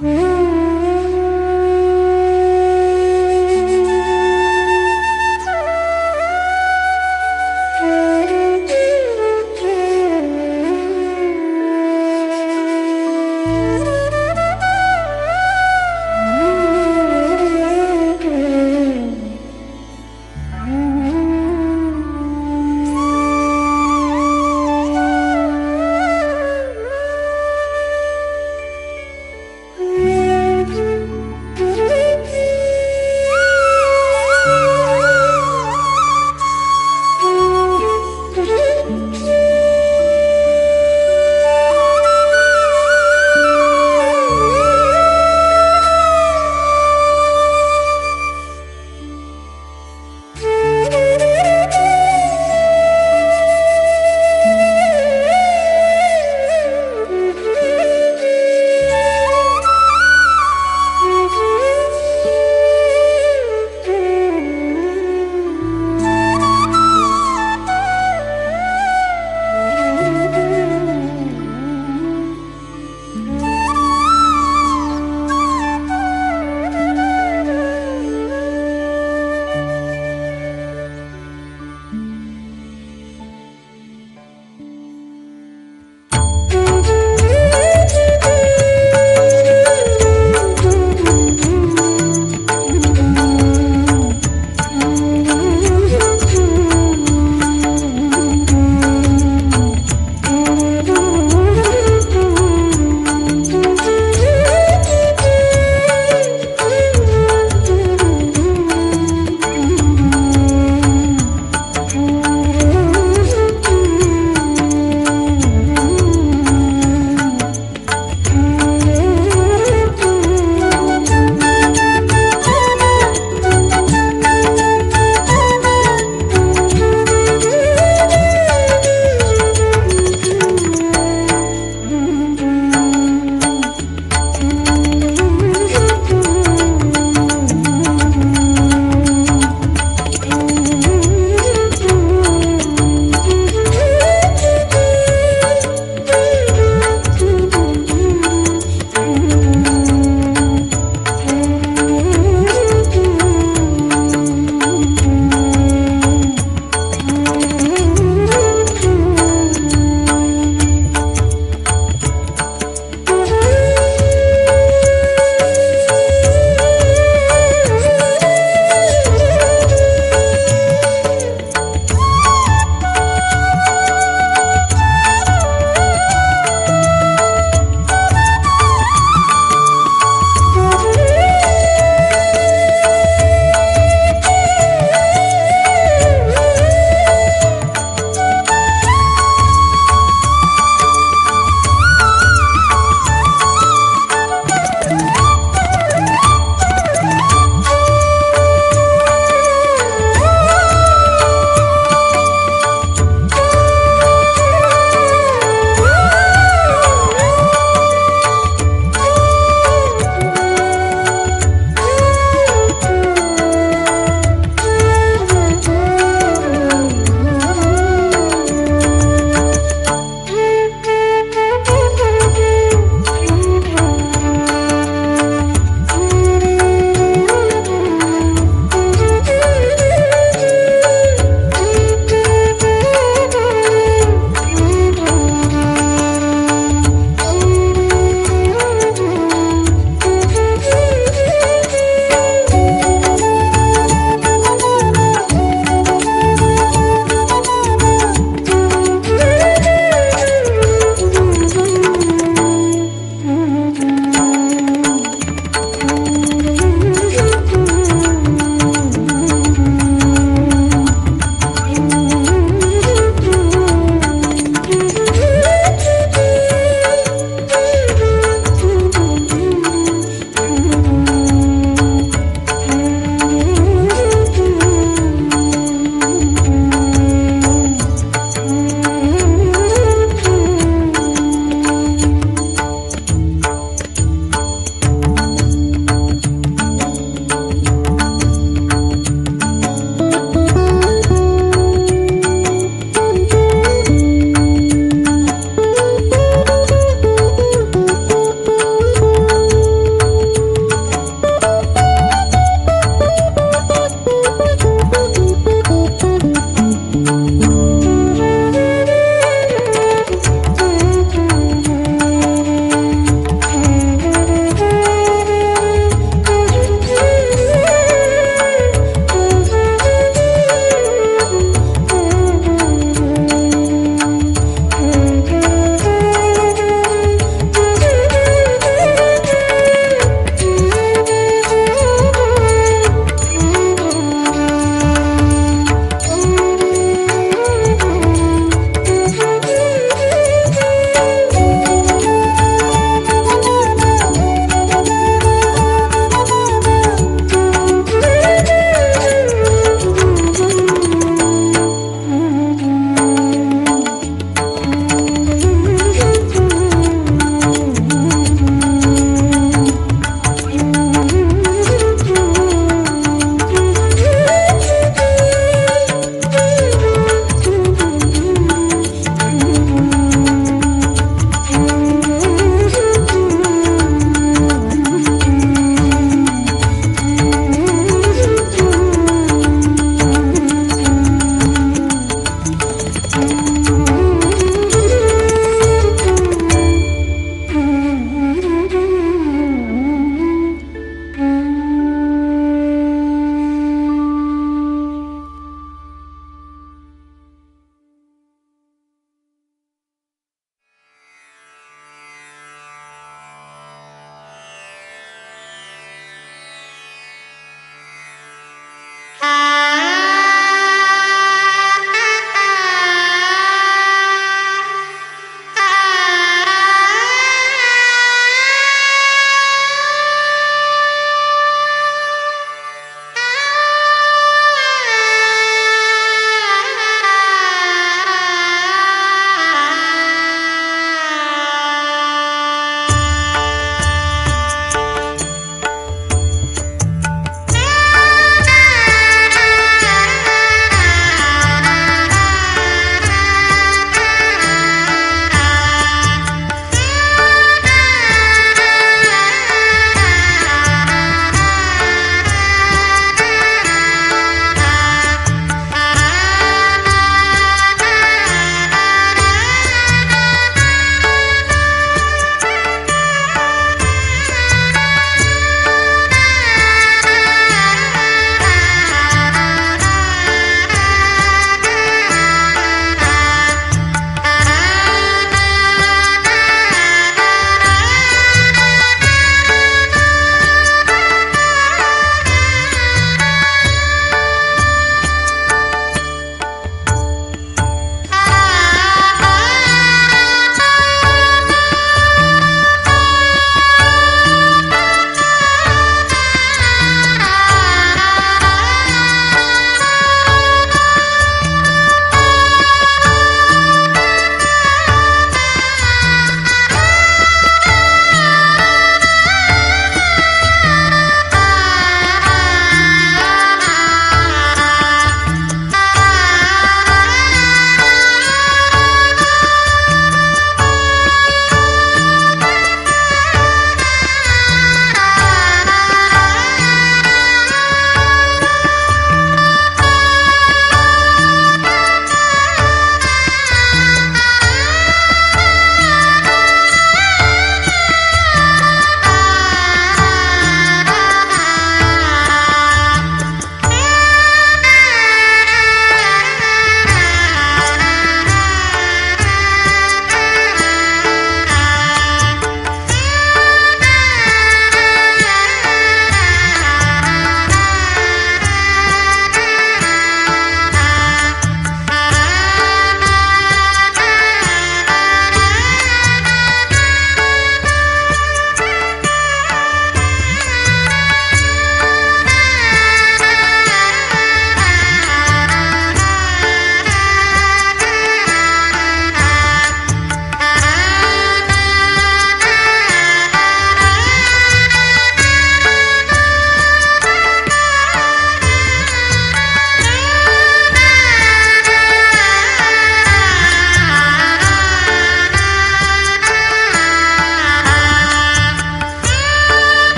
Yeah.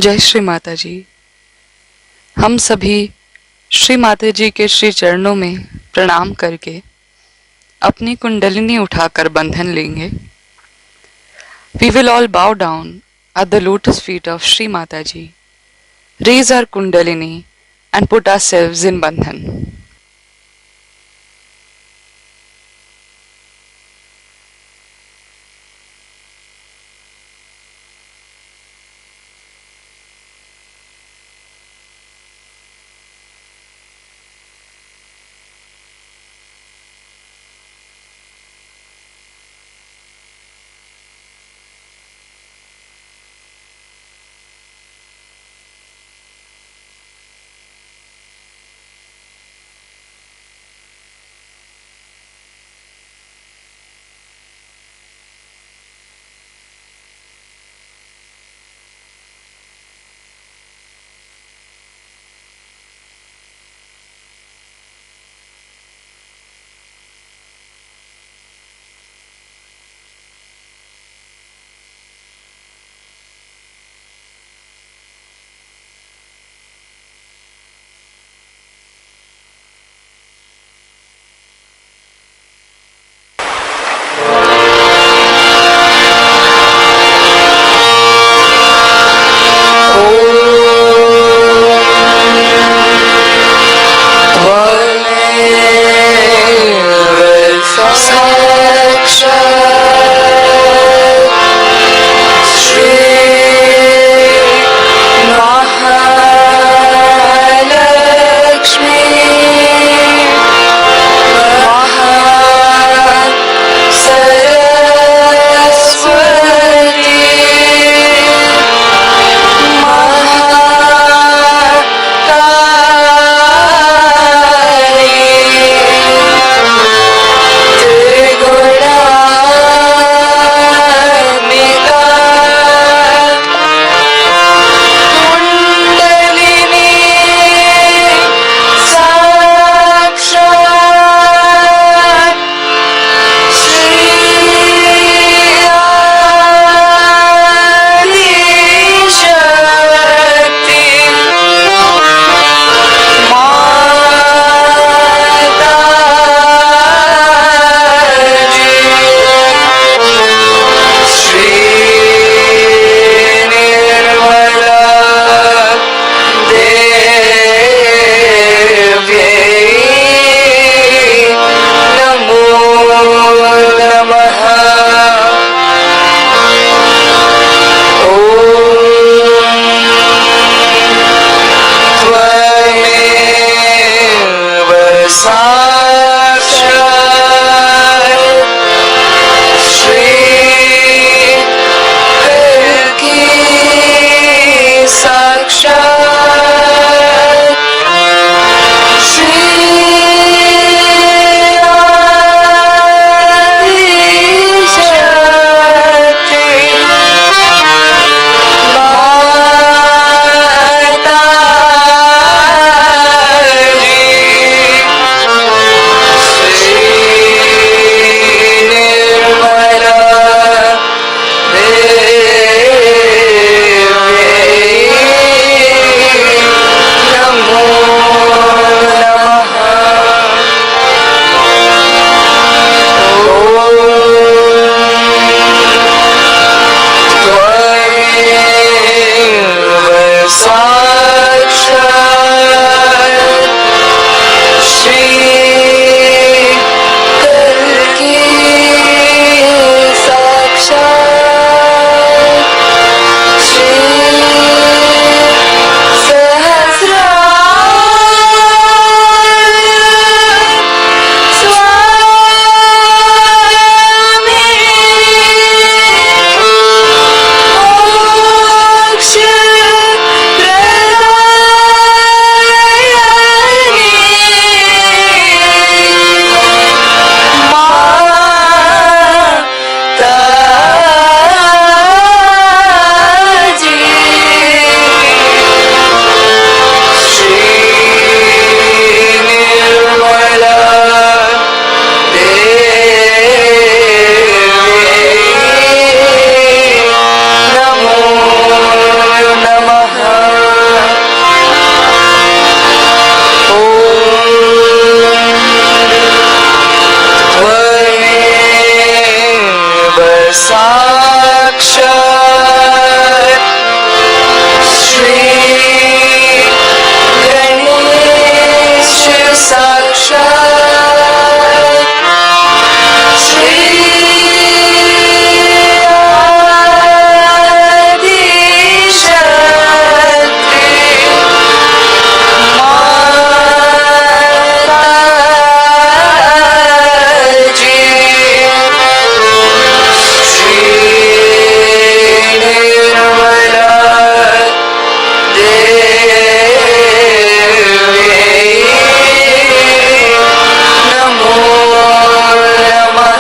जय श्री माता जी। हम सभी श्री माता जी के श्री चरणों में प्रणाम करके अपनी कुंडलिनी उठाकर बंधन लेंगे। We will all bow down at the lotus feet of Shri Mata Ji, raise our kundalini and put ourselves in bandhan. साक्षात् श्री गणेश साक्षात् श्री आदि शक्ति माताजी श्री निर्मला देवी नमो नमः।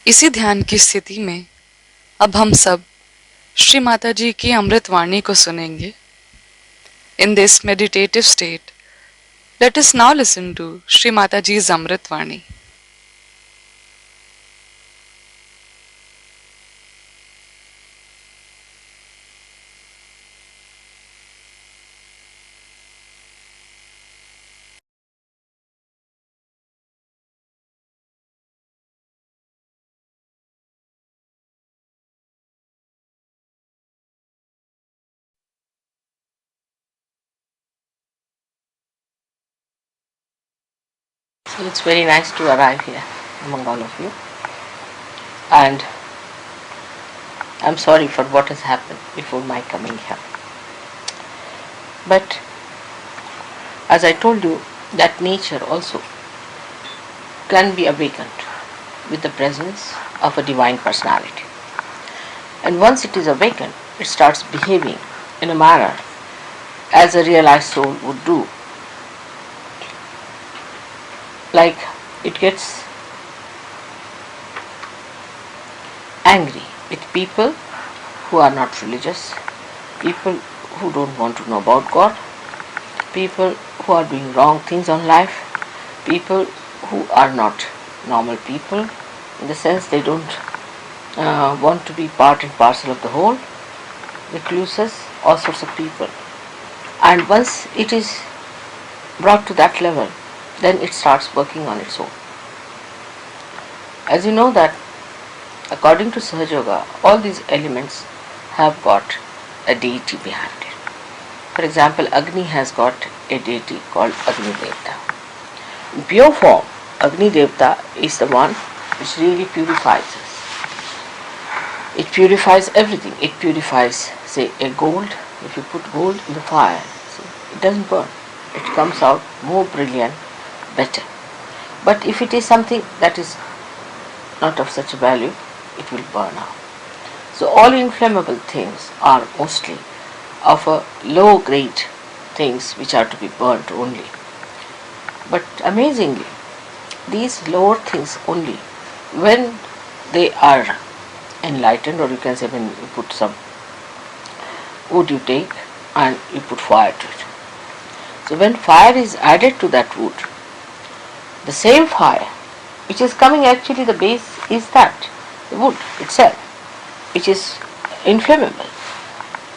इसी ध्यान की स्थिति में अब हम सब श्री माता जी की अमृत वाणी को सुनेंगे। In this meditative state, let us now listen to Shri Mata ji's Amrit Vani. So it's very nice to arrive here among all of you, and I'm sorry for what has happened before my coming here. But as I told you, that nature also can be awakened with the presence of a divine personality. And once it is awakened, it starts behaving in a manner as a realized soul would do. Like it gets angry with people who are not religious, people who don't want to know about God, people who are doing wrong things on life, people who are not normal people, in the sense they don't want to be part and parcel of the whole, recluses, all sorts of people. And once it is brought to that level, then it starts working on its own. As you know that according to Sahaja Yoga, all these elements have got a deity behind it. For example, Agni has got a deity called Agni Devta. In pure form, Agni Devta is the one which really purifies us. It purifies everything. It purifies, say, a gold. If you put gold in the fire, see, it doesn't burn. It comes out more brilliant better. But if it is something that is not of such a value, it will burn out. So all inflammable things are mostly of a low grade things which are to be burnt only. But amazingly, these lower things only, when they are enlightened, or you can say when you put some wood you take and you put fire to it. So when fire is added to that wood, the same fire which is coming, actually the base is that, the wood itself, which is inflammable.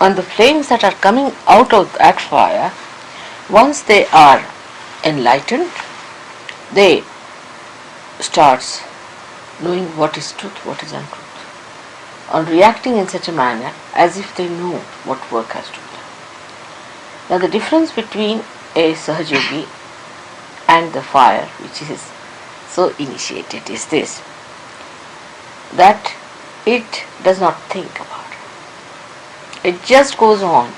And the flames that are coming out of that fire, once they are enlightened, they starts knowing what is truth, what is untruth, and reacting in such a manner as if they know what work has to be done. Now the difference between a Sahajogi and the fire which is so initiated is this, that it does not think about it. It just goes on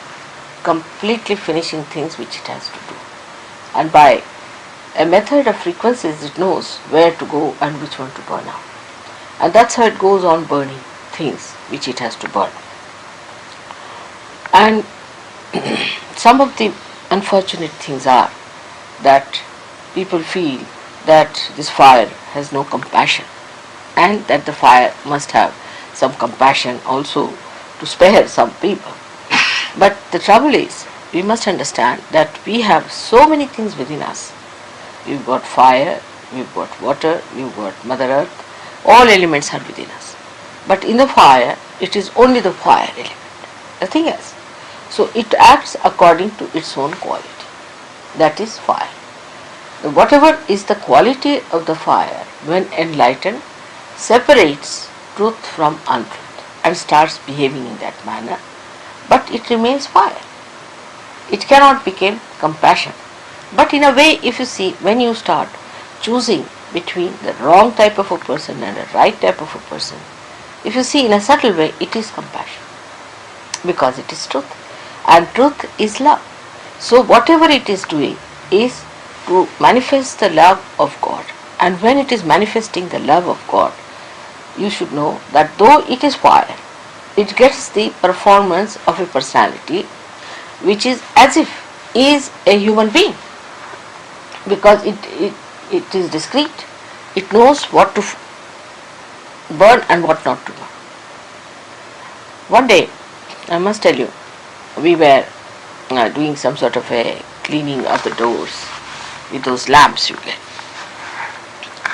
completely finishing things which it has to do. And by a method of frequencies it knows where to go and which one to burn out. And that's how it goes on burning things which it has to burn. And some of the unfortunate things are that people feel that this fire has no compassion, and that the fire must have some compassion also to spare some people. But the trouble is, we must understand that we have so many things within us. We've got fire, we've got water, we've got Mother Earth, all elements are within us. But in the fire, it is only the fire element, nothing else. So it acts according to its own quality. That is fire. Whatever is the quality of the fire, when enlightened, separates truth from untruth and starts behaving in that manner, but it remains fire. It cannot become compassion. But in a way, if you see, when you start choosing between the wrong type of a person and a right type of a person, if you see in a subtle way, it is compassion, because it is truth, and truth is love. So whatever it is doing is to manifest the love of God, and when it is manifesting the love of God, you should know that though it is fire, it gets the performance of a personality which is as if is a human being, because it is discreet. It knows what to burn and what not to burn. One day, I must tell you, we were doing some sort of a cleaning of the doors with those lamps you get.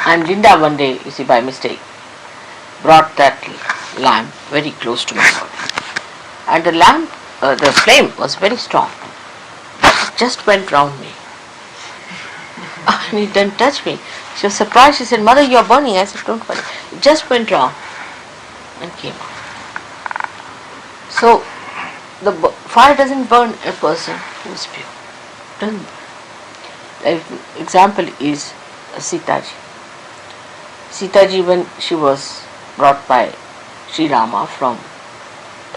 And Linda one day, you see, by mistake, brought that lamp very close to my body. And the lamp, the flame was very strong. It just went round me. And it didn't touch me. She was surprised. She said, "Mother, you are burning." I said, "Don't worry." It just went round and came out. So, the fire doesn't burn a person who is pure. Doesn't burn. An example is Sitaji. Sitaji, when she was brought by Sri Rama from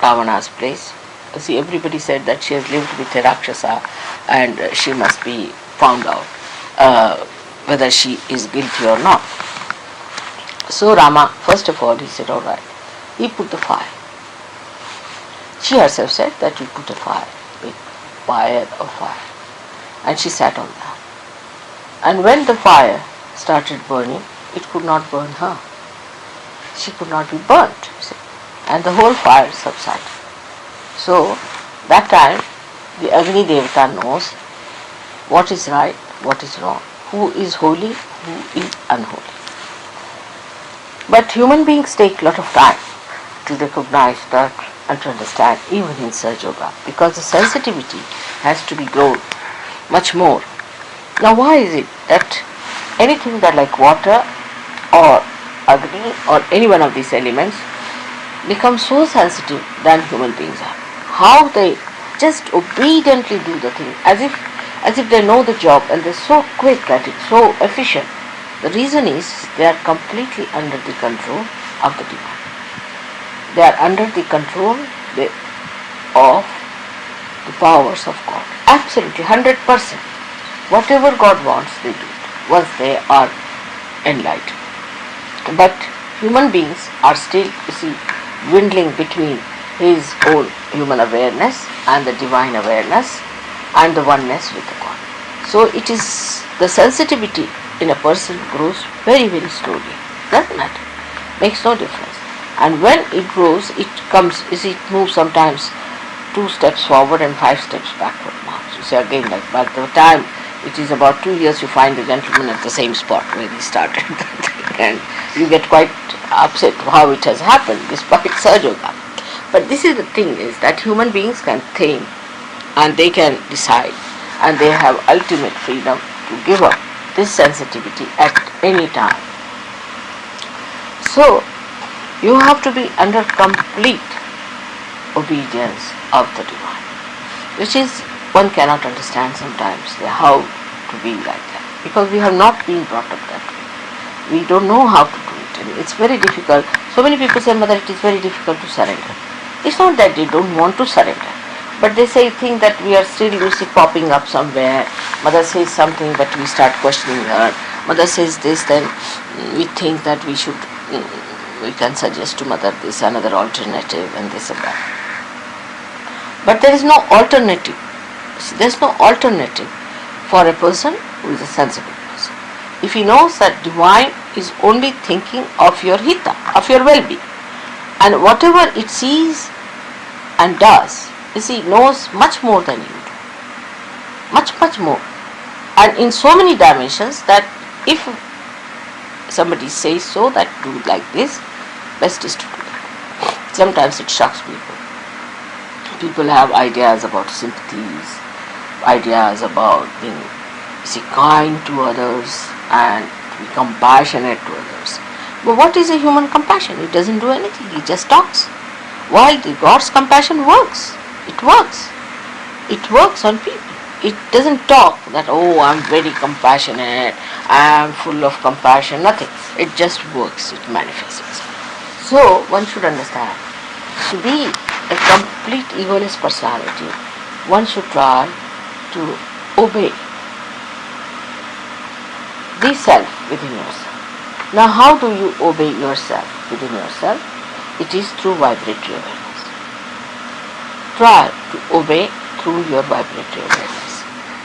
Ravana's place, see, everybody said that she has lived with a Rakshasa and she must be found out whether she is guilty or not. So Rama, first of all, he said, all right, he put the fire. She herself said that you put a fire, with fire or fire. And she sat on that. And when the fire started burning, it could not burn her. She could not be burnt, you see. And the whole fire subsided. So, that time, the Agni Devata knows what is right, what is wrong, who is holy, who is unholy. But human beings take a lot of time to recognize that and to understand, even in Sahaja Yoga, because the sensitivity has to be grown much more. Now why is it that anything that like water or Agni or any one of these elements becomes so sensitive than human beings are? How they just obediently do the thing as if they know the job, and they're so quick at it, so efficient. The reason is they are completely under the control of the divine. They are under the control of the powers of God. Absolutely, 100%. Whatever God wants, they do it. once they are enlightened. But human beings are still, you see, dwindling between his own human awareness and the divine awareness and the oneness with the God. So it is the sensitivity in a person grows very, very slowly. Doesn't matter. Makes no difference. And when it grows, it comes, you see, it moves sometimes 2 steps forward and 5 steps backward. You see, again, like by the time it is about 2 years, you find the gentleman at the same spot where he started. And you get quite upset how it has happened despite Sahajoga. But this is the thing, is that human beings can think and they can decide, and they have ultimate freedom to give up this sensitivity at any time. So you have to be under complete obedience of the divine, which is one cannot understand sometimes how to be like that, because we have not been brought up that way. We don't know how to do it, and it's very difficult. So many people say, Mother, it is very difficult to surrender. It's not that they don't want to surrender, but they think that we are still popping up somewhere. Mother says something, but we start questioning her. Mother says this, then we think that we can suggest to Mother this another alternative and this and that. But there is no alternative. There is no alternative for a person who is a sensible person. If he knows that divine is only thinking of your hita, of your well-being, and whatever it sees and does, knows much more than you do. Much, much more. And in so many dimensions that if somebody says so, that do like this, best is to do that. Sometimes it shocks people. People have ideas about sympathies, ideas about being kind to others and be compassionate to others. But what is a human compassion? It doesn't do anything, it just talks. While the God's compassion works. It works. It works on people. It doesn't talk that, oh, I'm very compassionate, I'm full of compassion, nothing. It just works, it manifests itself. So one should understand, to be a complete egoless personality, one should try to obey the self within yourself. Now how do you obey yourself within yourself? It is through vibratory awareness. Try to obey through your vibratory awareness.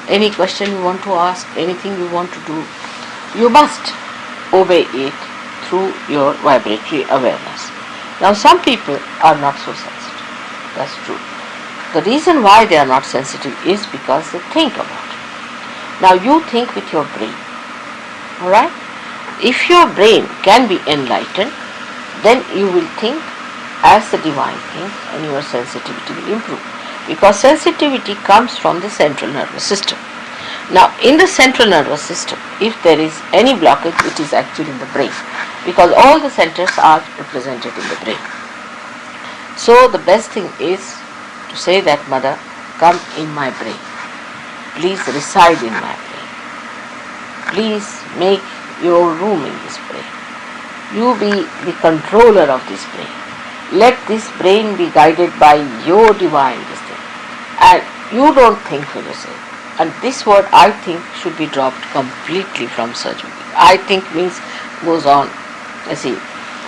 Any question you want to ask, anything you want to do, you must obey it through your vibratory awareness. Now some people are not so sensitive. That's true. The reason why they are not sensitive is because they think about it. Now you think with your brain. Alright? If your brain can be enlightened, then you will think as the divine thinks and your sensitivity will improve. Because sensitivity comes from the central nervous system. Now in the central nervous system, if there is any blockage, it is actually in the brain. Because all the centers are represented in the brain. So the best thing is to say that, Mother, come in my brain. Please reside in my brain. Please make your room in this brain. You be the controller of this brain. Let this brain be guided by your divine wisdom. And you don't think for yourself. And this word I think should be dropped completely from surgery. I think means goes on,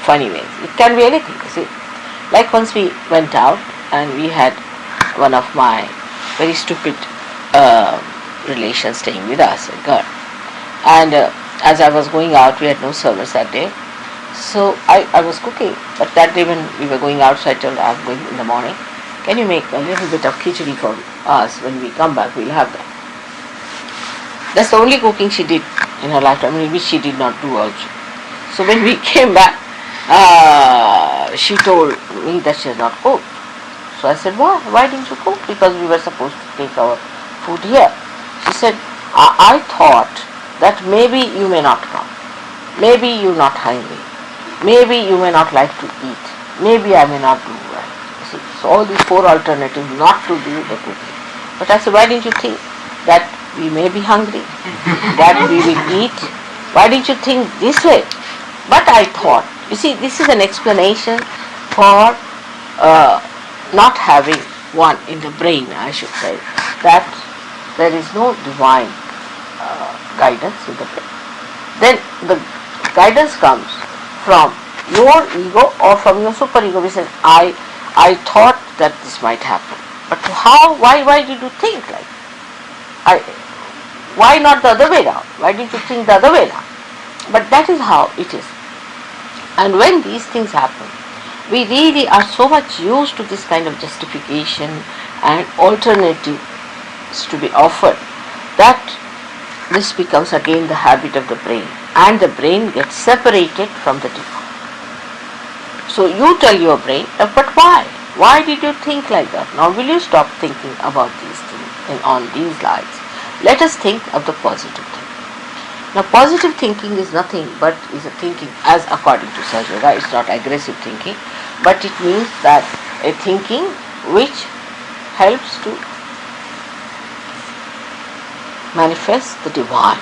funny ways. It can be anything, Like once we went out and we had one of my very stupid relations staying with us, a girl. And as I was going out, we had no service that day. So I was cooking, but that day when we were going out, so I told her, I'm going in the morning. Can you make a little bit of khichdi for us? When we come back, we'll have that. That's the only cooking she did in her lifetime, which she did not do also. So when we came back, she told me that she has not cooked. So I said, why? Why didn't you cook? Because we were supposed to take our food here. She said, I thought that maybe you may not come. Maybe you're not hungry. Maybe you may not like to eat. Maybe I may not do well. So all these 4 alternatives not to do the cooking. But I said, why didn't you think that we may be hungry, that we will eat? Why didn't you think this way? But I thought, this is an explanation for not having one in the brain, I should say, that there is no divine guidance in the brain. then the guidance comes from your ego or from your super ego, which says, I thought that this might happen. But how, why did you think like I, why not the other way around? Why did you think the other way around? But that is how it is. And when these things happen, we really are so much used to this kind of justification and alternatives to be offered that this becomes again the habit of the brain, and the brain gets separated from the divine. So you tell your brain, but why? Why did you think like that? Now will you stop thinking about these things and on these lines? Let us think of the positive thing. Now positive thinking is nothing but is a thinking as according to Sajara. It's not aggressive thinking, but it means that a thinking which helps to manifest the divine.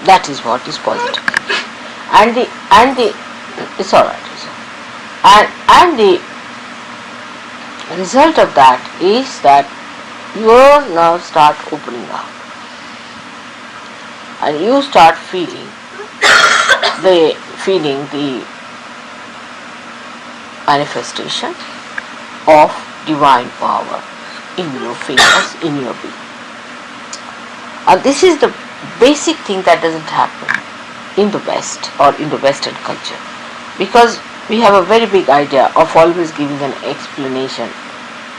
That is what is positive thinking. And the it's alright. And the result of that is that your nerves start opening up and you start feeling the manifestation of divine power in your fingers, in your being. And this is the basic thing that doesn't happen in the West or in the Western culture, because we have a very big idea of always giving an explanation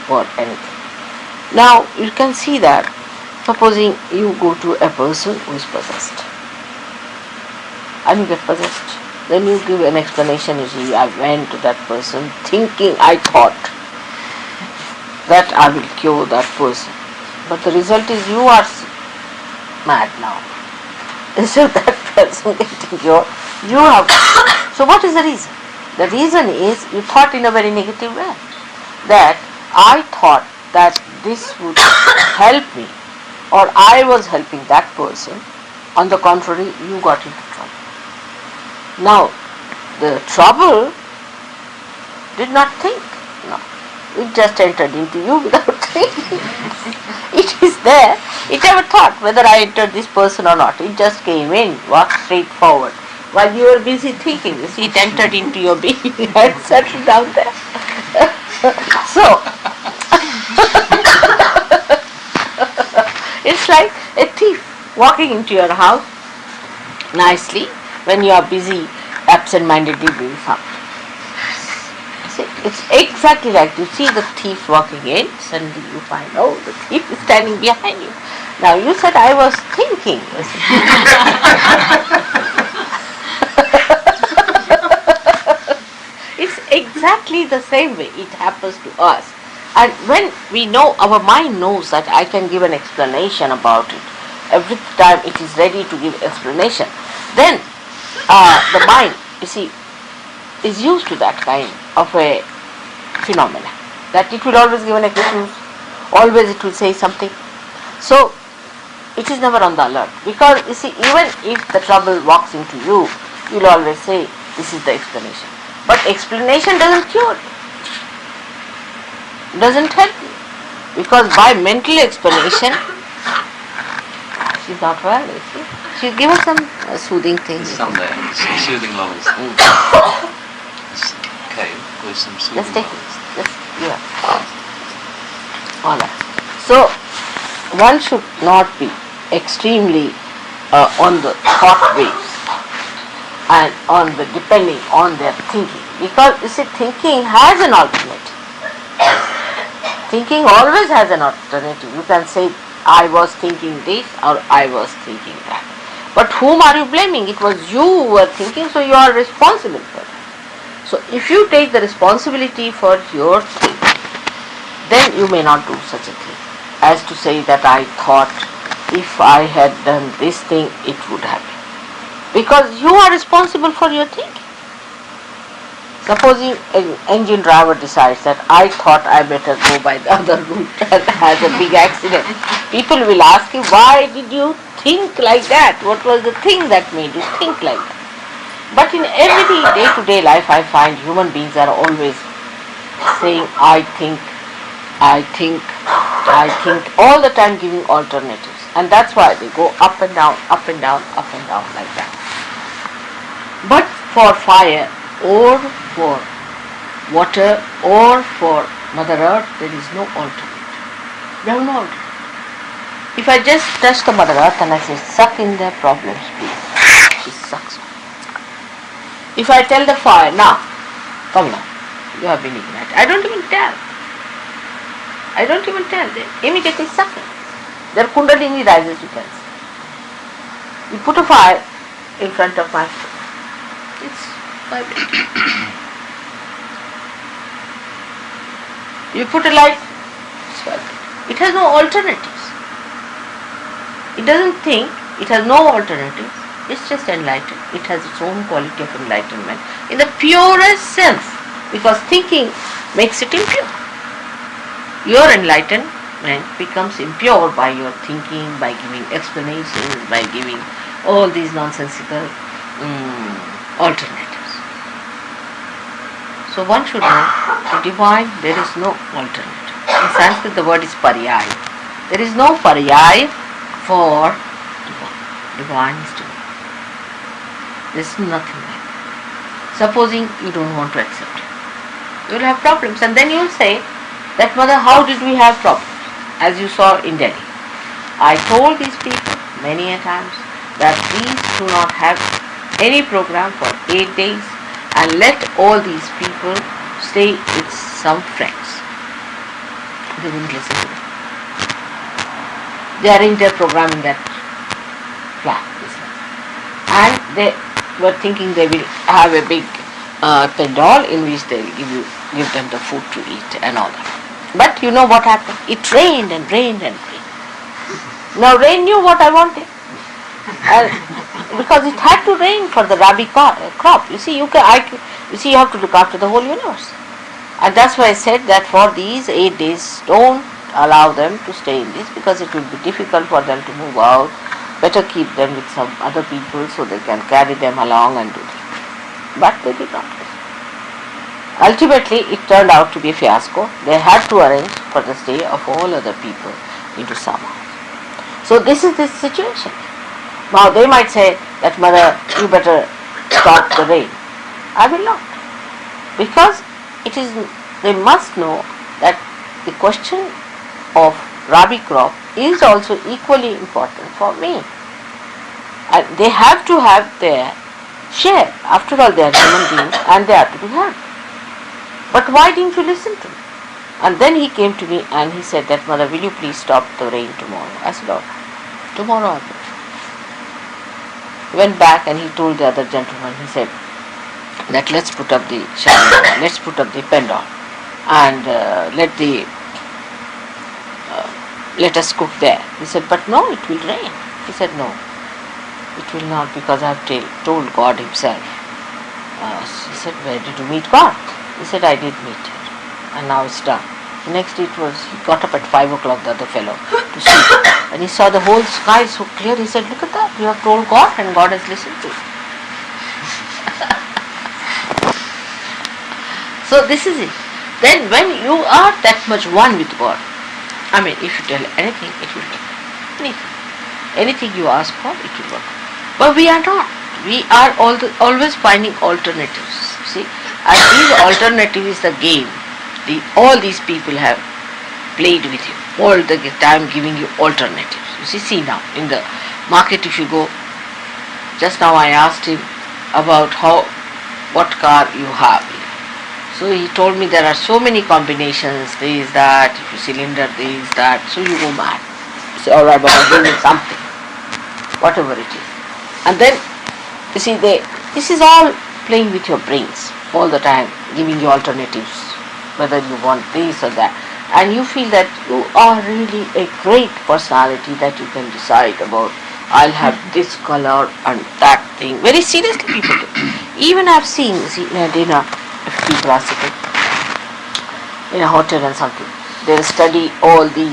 for anything. Now you can see that, supposing you go to a person who is possessed and you get possessed, then you give an explanation. You see, I went to that person thinking, I thought that I will cure that person, but the result is you are mad now. Instead of that person getting cured, you have. So what is the reason? The reason is you thought in a very negative way, that I thought that this would help me, or I was helping that person. On the contrary, you got into trouble. Now, the trouble did not think. No, it just entered into you without thinking. It is there. It never thought whether I entered this person or not. It just came in, walked straight forward. While you were busy thinking, you see, it entered into your being and settled down there. So, it's like a thief walking into your house nicely when you are busy absent-mindedly doing something. See, it's exactly like you see the thief walking in, suddenly you find, oh, the thief is standing behind you. Now you said, I was thinking. It's exactly the same way it happens to us. And when we know, our mind knows that I can give an explanation about it, every time it is ready to give explanation, then the mind, you see, is used to that kind of a phenomena, that it will always give an excuse, always it will say something. So it is never on the alert, because you see, even if the trouble walks into you, you will always say, this is the explanation. But explanation doesn't cure it, doesn't help you, because by mental explanation, she's not well, you see. She'll give us some soothing things. Some there, some soothing levels. Okay, with some soothing Just take levels. it. Just, yeah. Alright. So, one should not be extremely on the thought waves and on the depending on their thinking, because you see, thinking has an alternative. Thinking always has an alternative. You can say, I was thinking this or I was thinking that. But whom are you blaming? It was you who were thinking, so you are responsible for it. So if you take the responsibility for your thinking, then you may not do such a thing as to say that I thought if I had done this thing, it would happen. Because you are responsible for your thinking. Supposing an engine driver decides that I thought I better go by the other route and has a big accident, people will ask him, why did you think like that? What was the thing that made you think like that? But in every day-to-day life, I find human beings are always saying, I think, all the time giving alternatives. And that's why they go up and down, up and down, up and down like that. But for fire or for water or for Mother Earth, there is no alternative. They have no alternative. If I just touch the Mother Earth and I say, suck in their problems, please, she sucks. If I tell the fire, now, come now, you have been ignited. I don't even tell. They immediately suck in. Their kundalini rises, you can see. You put a fire in front of my foot. It's vibrating. You put a light, it's vibrating. It has no alternatives. It doesn't think, it has no alternatives. It's just enlightened. It has its own quality of enlightenment in the purest sense, because thinking makes it impure. Your enlightenment becomes impure by your thinking, by giving explanations, by giving all these nonsensical alternatives. So one should know, the divine, there is no alternative. In Sanskrit the word is paryaya. There is no paryaya for divine. Divine is divine. There is nothing like that. Supposing you don't want to accept it, you will have problems, and then you will say that, Mother, how did we have problems? As you saw in Delhi. I told these people many a times that please do not have any program for 8 days and let all these people stay with some friends. They wouldn't listen to me. They arranged their program in that flat, and they were thinking they will have a big pandal in which they will give them the food to eat and all that. But you know what happened? It rained and rained and rained. Now rain knew what I wanted, because it had to rain for the rabi crop. You see, you have to look after the whole universe, and that's why I said that for these 8 days, don't allow them to stay in this, because it will be difficult for them to move out. Better keep them with some other people so they can carry them along and do that. But they did not. Ultimately, it turned out to be a fiasco. They had to arrange for the stay of all other people into summer. So this is the situation. Now they might say that, Mother, you better stop the rain. I will not. Because they must know that the question of rabi crop is also equally important for me. And they have to have their share. After all, they are human beings and they have to be helped. But why didn't you listen to me? And then he came to me and he said that, Mother, will you please stop the rain tomorrow? I said, oh, tomorrow I will. He went back and he told the other gentleman, he said that let's put up the chandelier, let's put up the pendant, and let us cook there. He said, but no, it will rain. He said, no, it will not, because I have told God himself. He said, where did you meet God? He said, I did meet him, and now it's done. The next day he got up at 5 o'clock, the other fellow, to sleep, and he saw the whole sky so clear. He said, look at that, you have told God and God has listened to you. So this is it. Then when you are that much one with God, I mean, if you tell anything, it will work. Anything you ask for, it will work. But we are not. We are always finding alternatives. See, and these alternatives is the game. All these people have played with you all the time, giving you alternatives. You see now in the market, if you go, just now I asked him about what car you have. So he told me there are so many combinations, this, that, if you cylinder, this, that, so you go mad. You say, alright, Baba, give me something, whatever it is. And then, you see, this is all playing with your brains all the time, giving you alternatives, whether you want this or that. And you feel that you are really a great personality that you can decide about, I'll have this color and that thing. Very seriously people do. Even I've seen, in a dinner, if people are sitting in a hotel and something, they'll study all the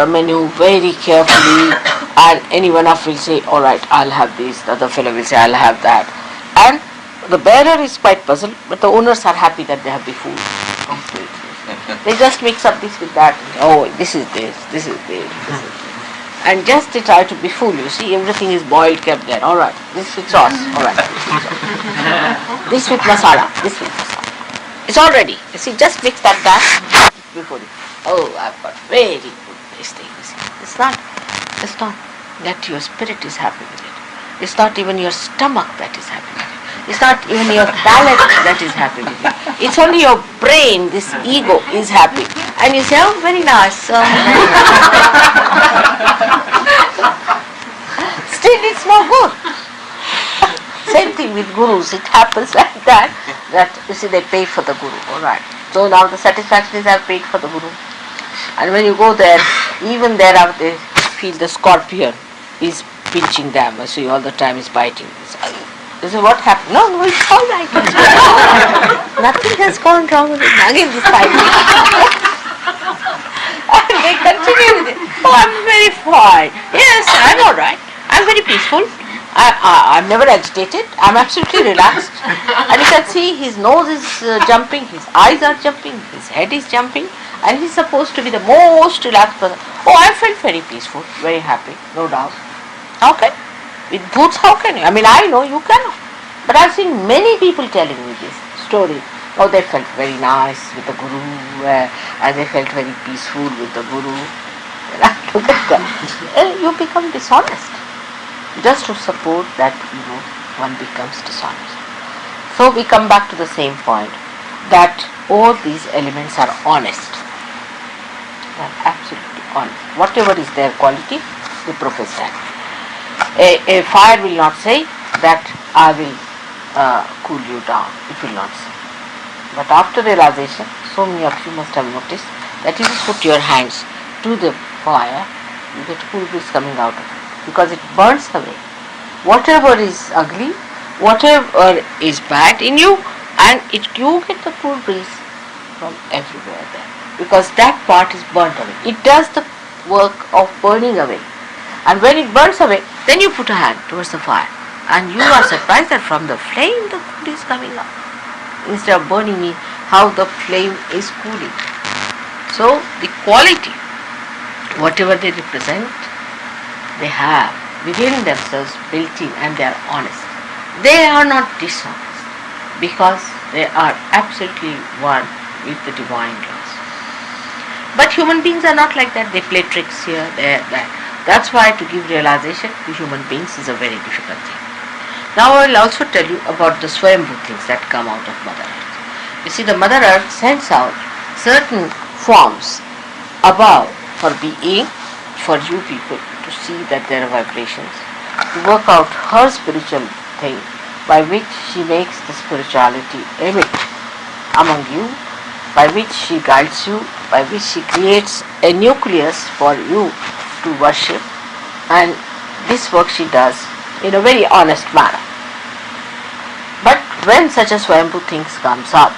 menu very carefully, and any one of will say, alright, I'll have this, the other fellow will say, I'll have that. And the bearer is quite puzzled, but the owners are happy that they have the food. They just mix up this with that. Oh, this is this, this is this, this is this. and just they try to befool you. See, everything is boiled, kept there. All right, this with sauce. All right, this with masala. This with masala. It's all ready. You see, just mix that before you. Oh, I've got very good tasting. You see, it's not that your spirit is happy with it. It's not even your stomach that is happy with it. It's not even your palate that is happy with it. It's only your brain, this ego, is happy. And you say, oh, very nice. Still, it's no good. Same thing with gurus. It happens like that. That you see, they pay for the guru. All right. So now the satisfaction is I've paid for the guru. And when you go there, even there they feel the scorpion is pinching them. I see all the time is biting. You say, what happened? No, it's all right. Nothing has gone wrong with it. Again this fighting. And they continue with it. Oh, I'm very fine. Yes, I'm all right. I'm very peaceful. I'm never agitated. I'm absolutely relaxed. And you can see his nose is jumping, his eyes are jumping, his head is jumping, and he's supposed to be the most relaxed person. Oh, I felt very peaceful, very happy, no doubt. How can? With boots, how can you? I mean, I know you cannot. But I've seen many people telling me this story. Oh, they felt very nice with the guru, and they felt very peaceful with the guru. Look at that. You become dishonest. Just to support that ego, one becomes dishonest. So we come back to the same point, that all these elements are honest. They are absolutely honest. Whatever is their quality, they profess that. A fire will not say that I will cool you down. It will not say. But after realization, so many of you must have noticed that you just put your hands to the fire, you get cool breeze coming out of it, because it burns away whatever is ugly, whatever is bad in you, and you get the cool breeze from everywhere there, because that part is burnt away. It does the work of burning away. And when it burns away, then you put a hand towards the fire, and you are surprised that from the flame the food is coming up. Instead of burning me, how the flame is cooling. So the quality, whatever they represent, they have within themselves built in, and they are honest. They are not dishonest, because they are absolutely one with the divine laws. But human beings are not like that. They play tricks here, there, that. That's why to give realization to human beings is a very difficult thing. Now I will also tell you about the Swayambhu things that come out of Mother Earth. You see, the Mother Earth sends out certain forms above for being, for you people to see that there are vibrations, to work out her spiritual thing, by which she makes the spirituality emit among you, by which she guides you, by which she creates a nucleus for you to worship, and this work she does in a very honest manner. But when such a Swayambhu things comes up,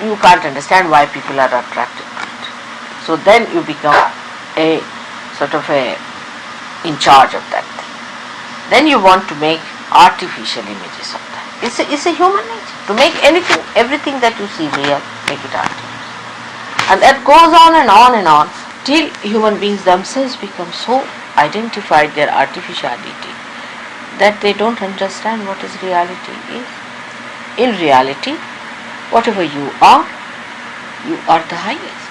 you can't understand why people are attracted to it. So then you become a sort of a in charge of that thing. Then you want to make artificial images of that. It's a human nature to make everything that you see real, make it artificial. And that goes on and on and on, till human beings themselves become so identified their artificiality that they don't understand what is reality is. In reality, whatever you are the highest.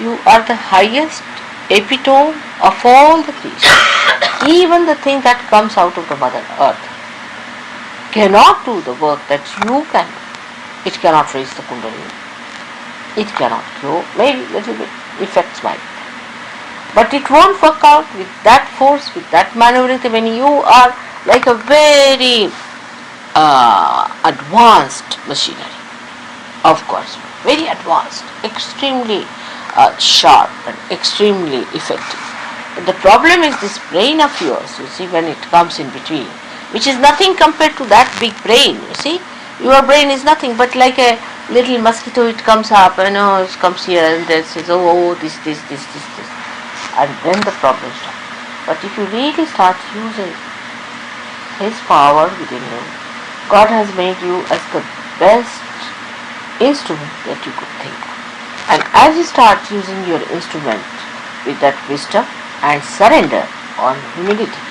You are the highest epitome of all the creation. Even the thing that comes out of the Mother Earth cannot do the work that you can do. It cannot raise the Kundalini. It cannot grow, maybe little bit effects might be. But it won't work out with that force, with that maneuverability, when you are like a very advanced machinery. Of course, very advanced, extremely sharp and extremely effective. But the problem is this brain of yours, you see, when it comes in between, which is nothing compared to that big brain, you see. Your brain is nothing but like a little mosquito. It comes up and it comes here and then says, oh, this. And then the problem starts. But if you really start using His power within you, God has made you as the best instrument that you could think of. And as you start using your instrument with that wisdom, and surrender on humility.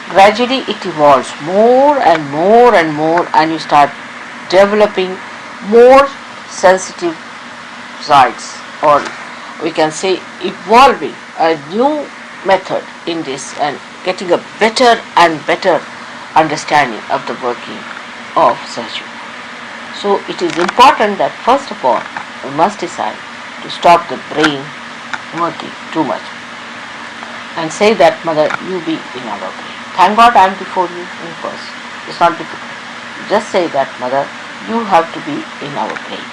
Gradually it evolves more and more and more, and you start developing more sensitive sides, or we can say evolving a new method in this and getting a better and better understanding of the working of Sahajyoga. So it is important that first of all we must decide to stop the brain working too much and say that, Mother, you be in our brain. Thank God I am before you in person. It's not difficult. Just say that, Mother, you have to be in our brain.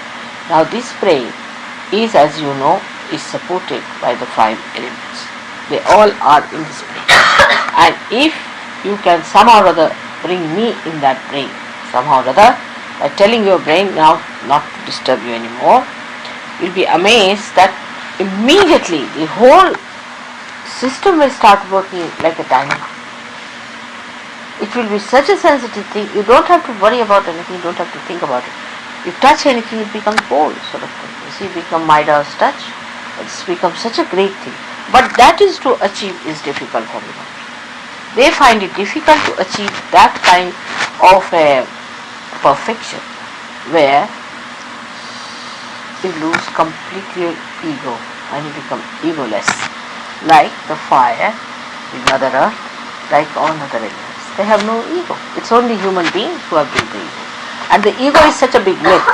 Now this brain is, as you know, is supported by the 5 elements. They all are in this brain. And if you can somehow or other bring me in that brain, somehow or other, by telling your brain now not to disturb you anymore, you'll be amazed that immediately the whole system will start working like a dynamo. It will be such a sensitive thing, you don't have to worry about anything, you don't have to think about it. You touch anything, it becomes cold sort of thing. You see, it becomes Midas touch. It's become such a great thing. But that is to achieve is difficult for everyone. They find it difficult to achieve that kind of a perfection where you lose completely your ego and you become egoless. Like the fire, the Mother Earth, like all other elements. They have no ego. It's only human beings who have built the ego. And the ego is such a big myth.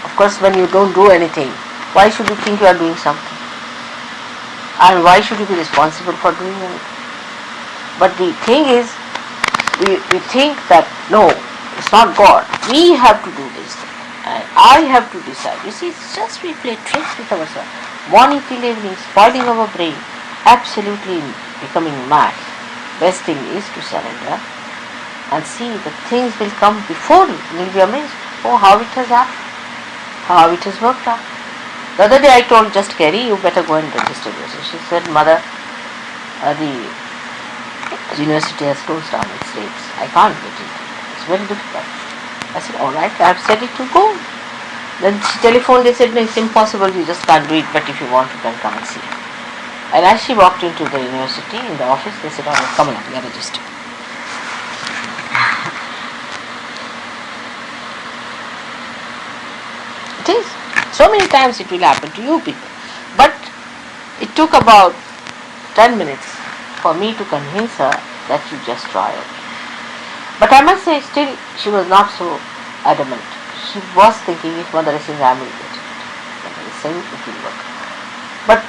Of course, when you don't do anything, why should you think you are doing something? And why should you be responsible for doing anything? But the thing is, we think that, no, it's not God. We have to do this thing. And I have to decide. You see, it's just we play tricks with ourselves. Morning till evening, spoiling our brain, absolutely becoming mad. Best thing is to surrender and see that things will come before you. You will be amazed. Oh, how it has happened. How it has worked out. The other day I told just Kerry, you better go and register yourself. She said, Mother, the university has closed down its rates. I can't get into it. It's very difficult. I said, all right, I have said it to go. Then she telephoned, they said, no, it's impossible, you just can't do it, but if you want, you can come and see it. And as she walked into the university, in the office, they said, all right, come along, you are registered. It is. So many times it will happen to you people. But it took about 10 minutes for me to convince her that you just try it. But I must say, still, she was not so adamant. She was thinking, if Mother is saying, I will get it. Mother is saying, it will work. But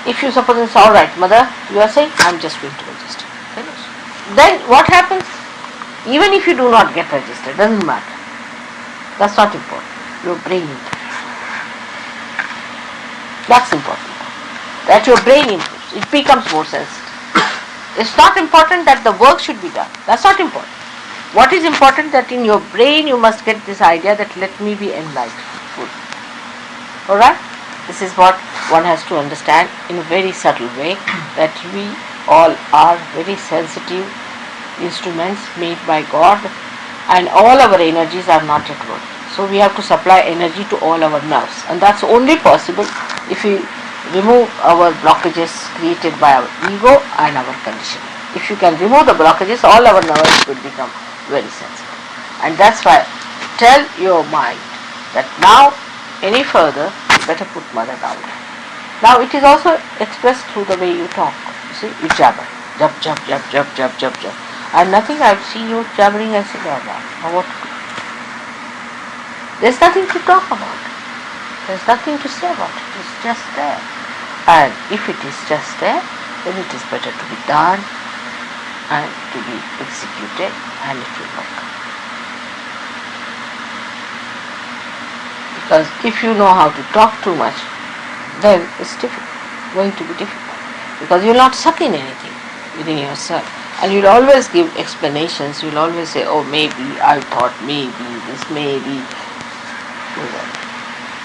if you suppose it's all right, Mother, you are saying, I'm just going to register. Finish. Then what happens? Even if you do not get registered, doesn't matter. That's not important. Your brain improves. That's important. That your brain improves. It becomes more sensitive. It's not important that the work should be done. That's not important. What is important that in your brain you must get this idea that let me be enlightened. Good. Alright? This is what one has to understand in a very subtle way, that we all are very sensitive instruments made by God, and all our energies are not at work. So we have to supply energy to all our nerves, and that's only possible if we remove our blockages created by our ego and our conditioning. If you can remove the blockages, all our nerves will become very sensitive. And that's why tell your mind that now any further you better put Mother down. Now it is also expressed through the way you talk. You see, you jabber. Jab, jab, jab, jab, jab, jab, jab. And nothing, I've seen you jabbering, I said, oh, now what to do? There's nothing to talk about. There's nothing to say about it. It's just there. And if it is just there, then it is better to be done and to be executed, and it will work. Because if you know how to talk too much, then it's going to be difficult. Because you'll not suck in anything within yourself. And you'll always give explanations. You'll always say, oh, maybe, I thought maybe, this maybe.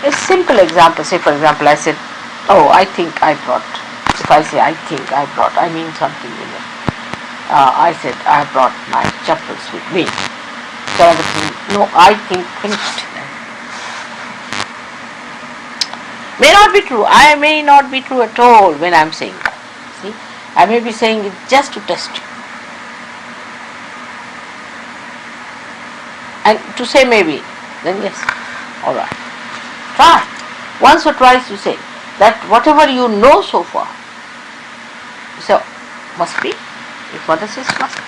A simple example, say for example, I said, oh, I think I brought. If I say I think I brought, I mean something in it. I said, I brought my chappals with me. So I said, no, I think finished. May not be true. I may not be true at all when I'm saying that. See? I may be saying it just to test you. And to say maybe, then yes, alright. Try. Once or twice you say that whatever you know so far, you say, must be. If mother says must be.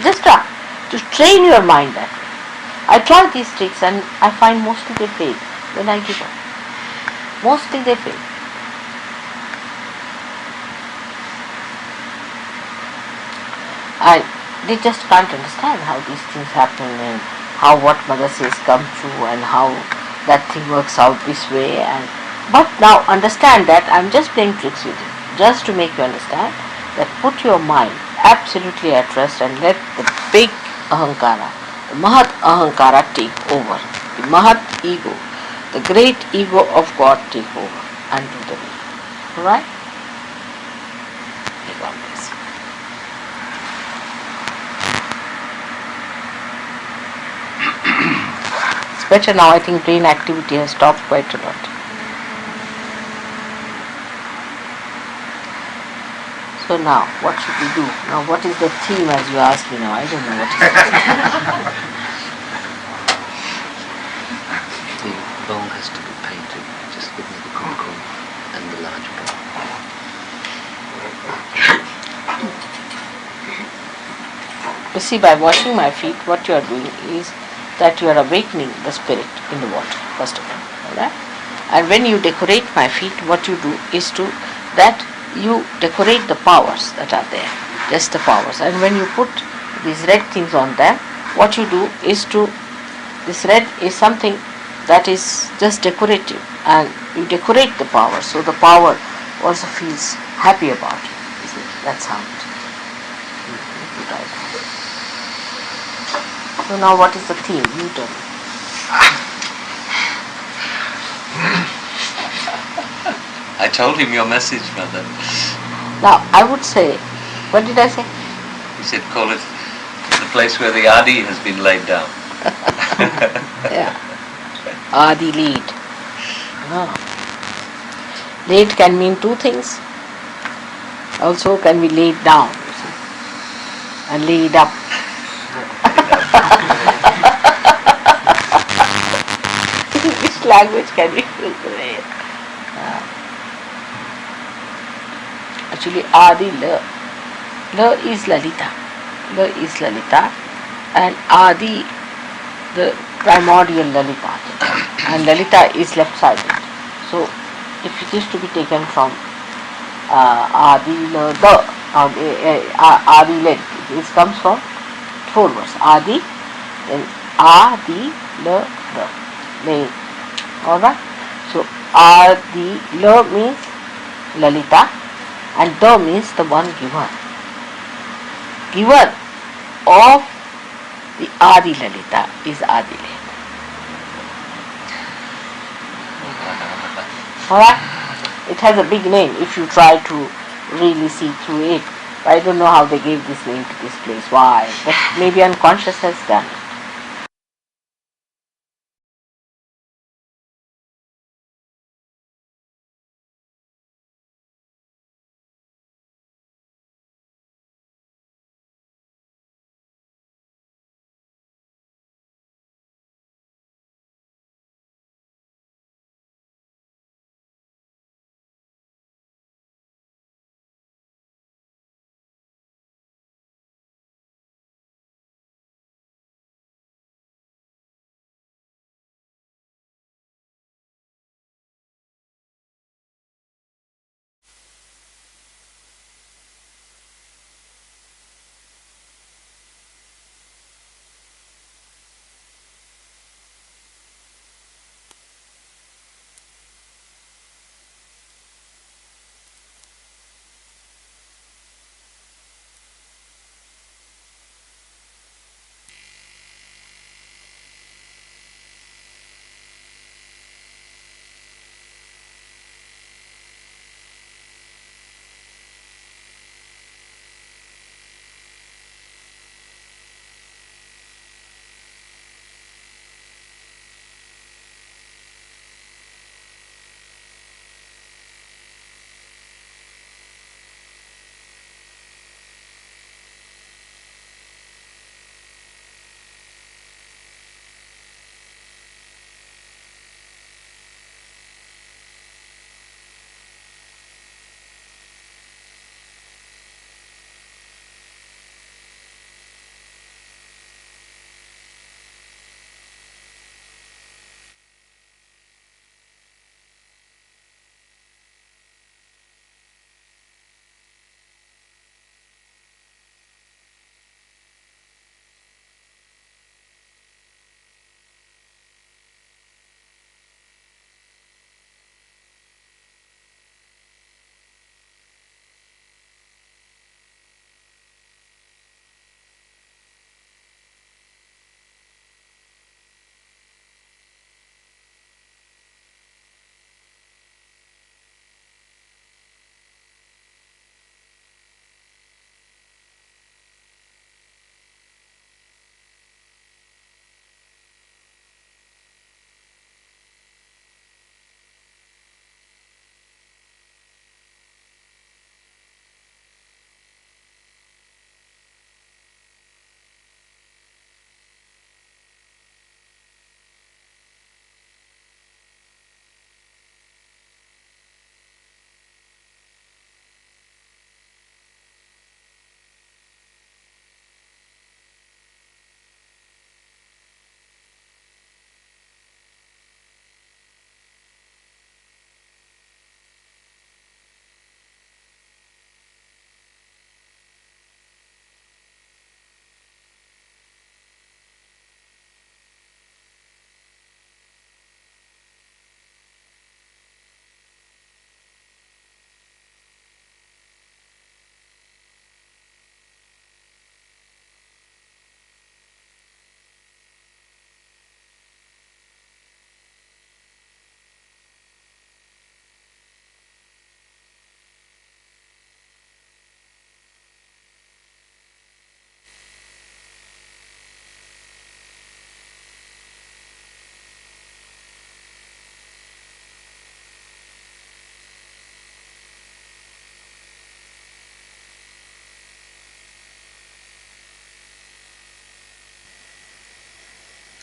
Just try to train your mind that way. I try these tricks and I find mostly they fail. Then I give up. Mostly they fail. And they just can't understand how these things happen and how what mother says come true and how that thing works out this way. But now understand that I'm just playing tricks with you, just to make you understand that put your mind absolutely at rest and let the big ahankara, the mahat ahankara take over, the mahat ego, the great ego of God take over and do the will. Alright? May God bless you. It's better now. I think brain activity has stopped quite a lot. So now, what should we do? Now, what is the theme as you ask me now? I don't know what is it. The bowl has to be painted. Just give me the kumkum and the large bowl. You see, by washing my feet, what you are doing is that you are awakening the spirit in the water, first of all. Alright? And when you decorate my feet, what you do is that you decorate the powers that are there, just the powers. And when you put these red things on them, what you do is this red is something that is just decorative, and you decorate the power, so the power also feels happy about it. You see? That's how it. So now what is the theme? You tell me. I told him your message, Mother. Now I would say, what did I say? He said call it the place where the Adi has been laid down. Yeah. Adelaide. Ah. Laid can mean two things. Also can be laid down, you see, and laid up. Which language can we laid? Actually, Adi La. La is Lalita. La is Lalita, and Adi, the primordial Lalita. And Lalita is left-sided. So, if it is to be taken from Adi La Da, Adi Led, this comes from four words. Adi, then Adi La Da. Alright? So, Adi La means Lalita, and Da means the one giver. Giver of the Adi Lalita is Adelaide. Alright? It has a big name if you try to really see through it. I don't know how they gave this name to this place. Why? But maybe unconscious has done it.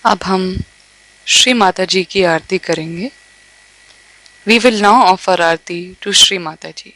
अब हम श्री माता जी की आरती करेंगे. We will now offer Aarti to Shri Mata जी.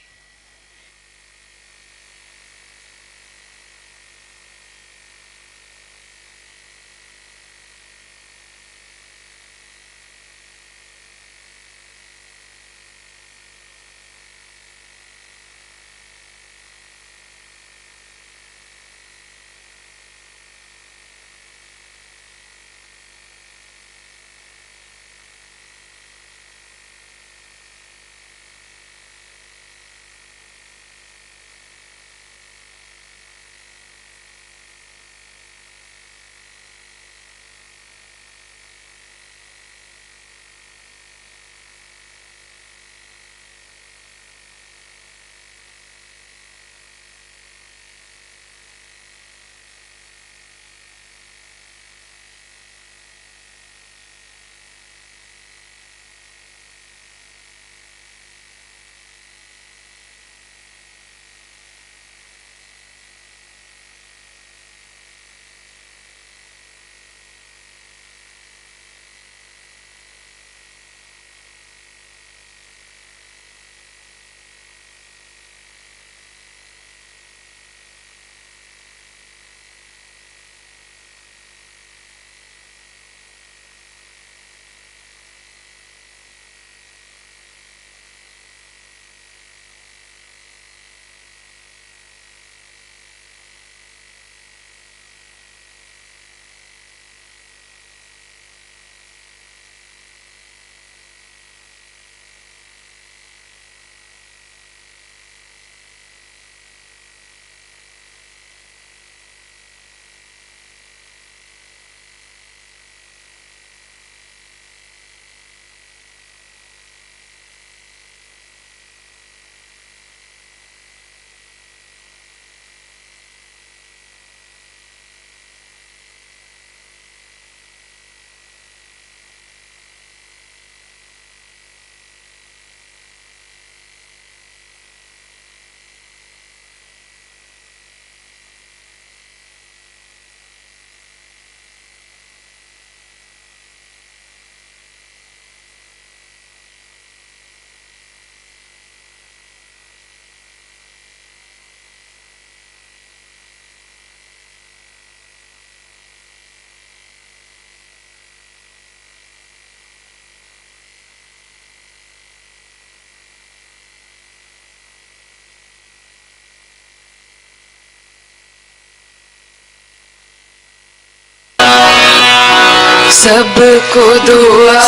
सबको दुआ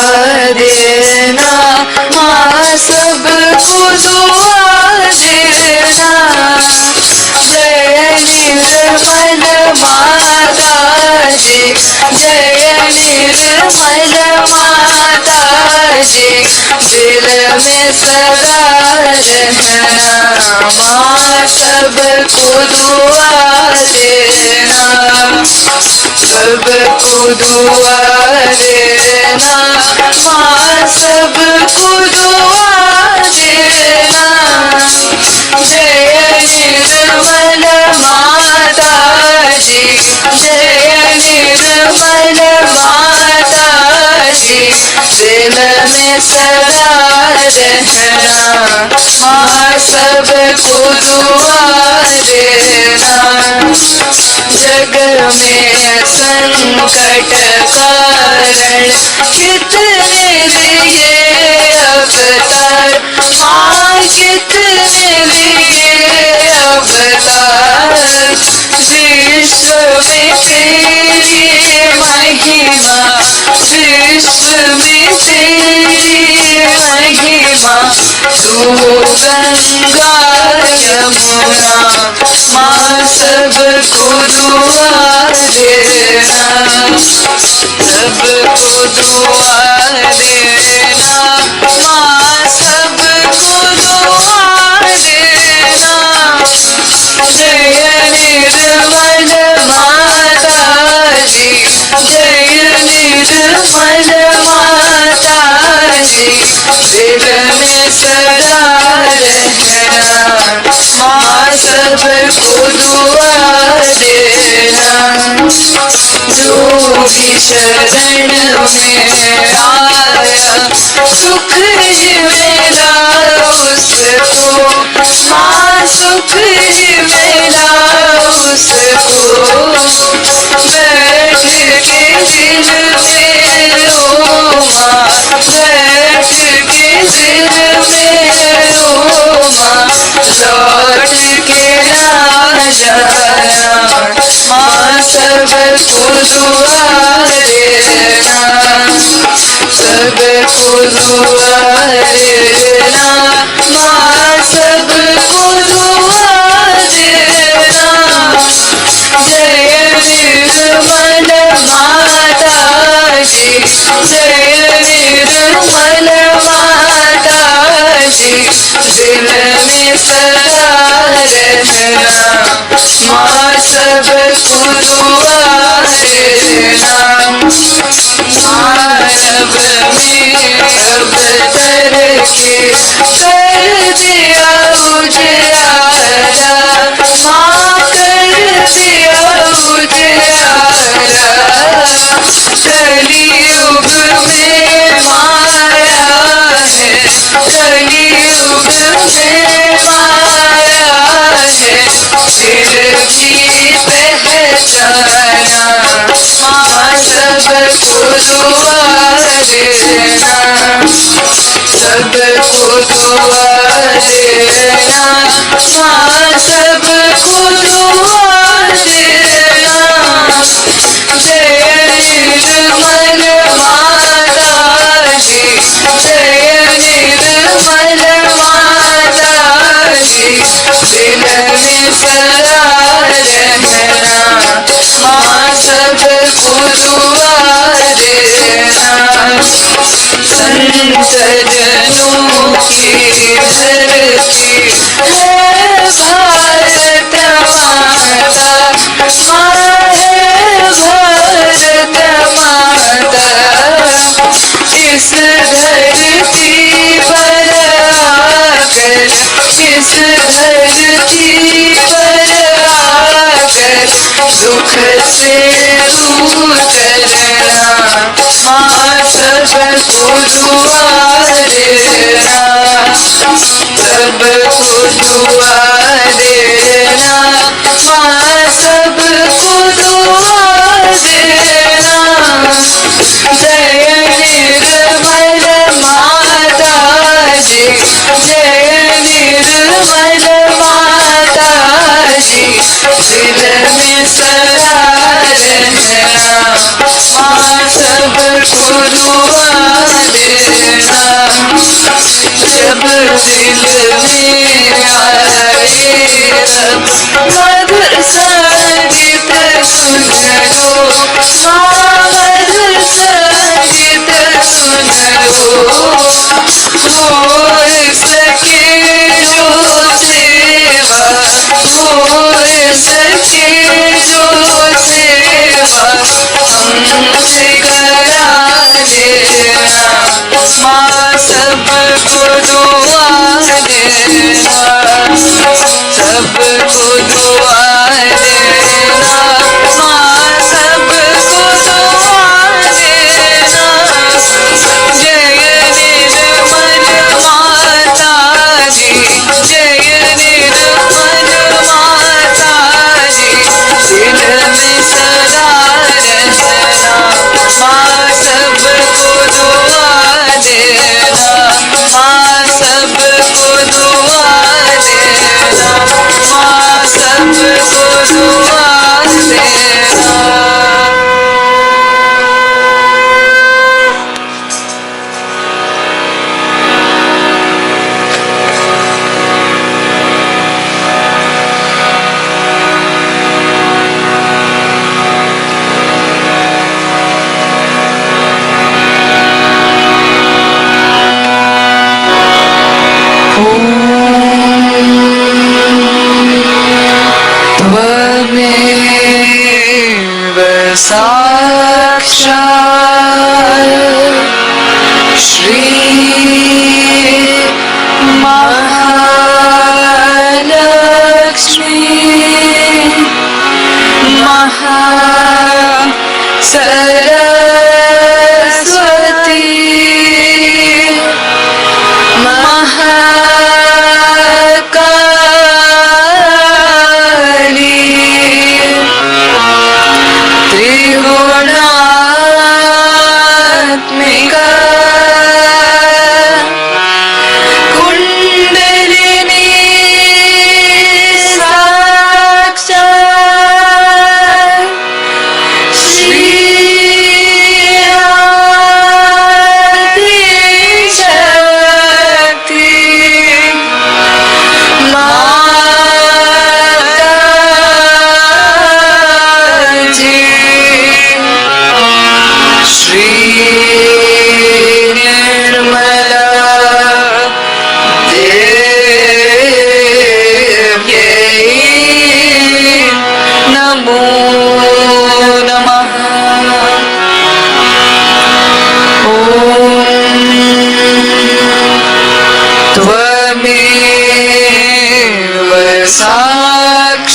देना माँ, सबको दुआ देना. जय निर्मल माता जी, जय निर्मल माता जी, दिल में सदा रहना माँ, सबको दुआ देना. सबको दुआ देना माँ, सबको दुआ देना. जय निर्मल माता जी, जय निर्मल माता जी, दिल में सदा रहना माँ, सबको दुआ देना. जग में संकट कारण कितने लिए अवतार माँ, कितने लिए अवतार. विश्व में तेरी महिमा, विश्व में तेरी महिमा. तू गंगा यमुना माँ, सबको दुआ देना. सबको दुआ देना माँ, सबको दुआ देना. जय निर्मल माता जी, जय निर्मल माता जी, दिल में सदा रहना माँ, सबको दुआ देना. जो भी शरण में आया सुख ही मिला उसको, माँ सुख ही मिला उसको। बैठ के दिल में ओ माँ, बैठ के दिल में ओ माँ, लौट के ना जाना माँ, सबको दुआ देना, सबको दुआ देना माँ, सबको दुआ देना। जय निर्मल माता जी, जय निर्मल माता जी, दिल में सदा रहना माँ, सबको दुआ देना। मानव में अवतर के कर दिया उजियारा माँ, कर दिया उजियारा। कलियुग में माया है, कलियुग में माया है, फिर भी पहचाना माँ, सबको दुआ देना, सबको दुआ देना माँ, सबको दुआ देना। जय निर्मल माता जी, जय निर्मल माता जी, दिल में सदा रहना माँ, सबको दुआ देना। संत जनों की धरती है भारत माता, माँ है भारत माता। इस धरती पर आकर, इस धरती पर आकर दुख से दूर करना माँ, सबको दुआ देना, सबको दुआ देना माँ, सबको दुआ देना। जय निर्मल माता जी, जय निर्मल माता जी, दिल में सदा रहना माँ, सबको दुआ देना। जब दिल में आए तब मधुर संगीत सुन लो माँ, मधुर संगीत सुन लो। हो सके जो सेवा, हो सके जो सेवा हमसे करा देना माँ, सबको दुआ देना, सबको दुआ देना माँ, सबको दुआ देना। जय निर्मल माता